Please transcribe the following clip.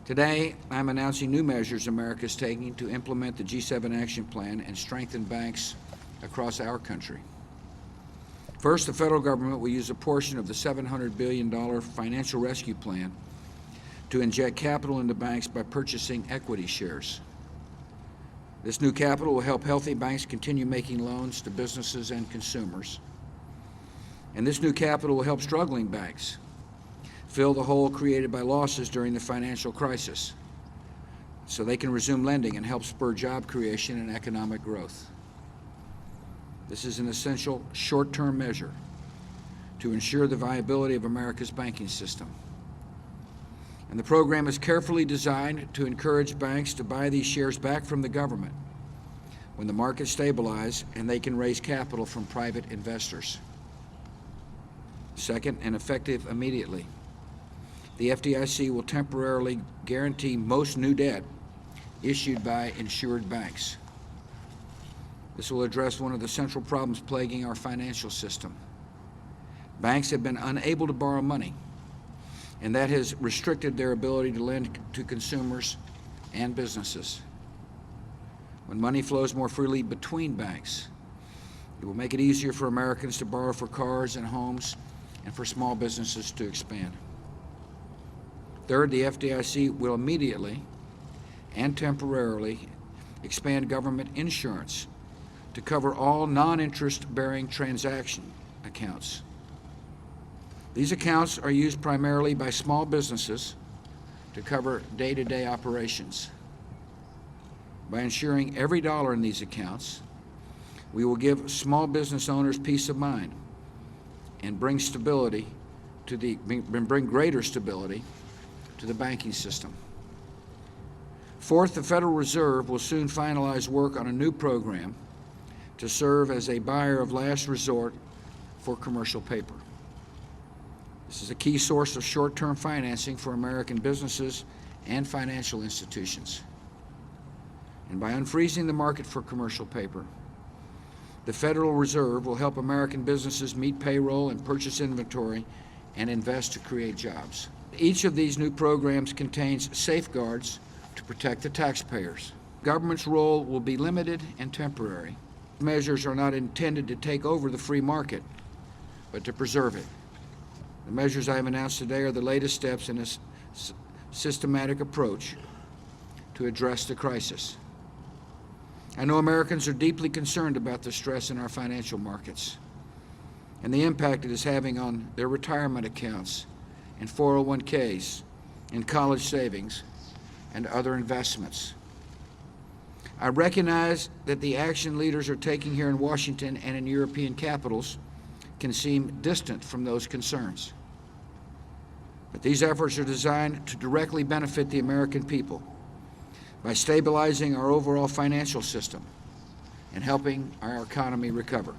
Today, I'm announcing new measures America is taking to implement the G7 Action Plan and strengthen banks across our country. First, the federal government will use a portion of the $700 billion financial rescue plan to inject capital into banks by purchasing equity shares. This new capital will help healthy banks continue making loans to businesses and consumers. And this new capital will help struggling banks fill the hole created by losses during the financial crisis so they can resume lending and help spur job creation and economic growth. This is an essential short-term measure to ensure the viability of America's banking system. And the program is carefully designed to encourage banks to buy these shares back from the government when the markets stabilize and they can raise capital from private investors. Second, and effective immediately, the FDIC will temporarily guarantee most new debt issued by insured banks. This will address one of the central problems plaguing our financial system. Banks have been unable to borrow money, and that has restricted their ability to lend to consumers and businesses. When money flows more freely between banks, it will make it easier for Americans to borrow for cars and homes and for small businesses to expand. Third, the FDIC will immediately and temporarily expand government insurance to cover all non-interest-bearing transaction accounts. These accounts are used primarily by small businesses to cover day-to-day operations. By insuring every dollar in these accounts, we will give small business owners peace of mind and bring greater stability to the banking system. Fourth, the Federal Reserve will soon finalize work on a new program to serve as a buyer of last resort for commercial paper. This is a key source of short-term financing for American businesses and financial institutions. And by unfreezing the market for commercial paper, the Federal Reserve will help American businesses meet payroll and purchase inventory and invest to create jobs. Each of these new programs contains safeguards to protect the taxpayers. Government's role will be limited and temporary. Measures are not intended to take over the free market, but to preserve it. The measures I have announced today are the latest steps in a systematic approach to address the crisis. I know Americans are deeply concerned about the stress in our financial markets and the impact it is having on their retirement accounts and 401ks and college savings and other investments. I recognize that the action leaders are taking here in Washington and in European capitals can seem distant from those concerns. But these efforts are designed to directly benefit the American people by stabilizing our overall financial system and helping our economy recover.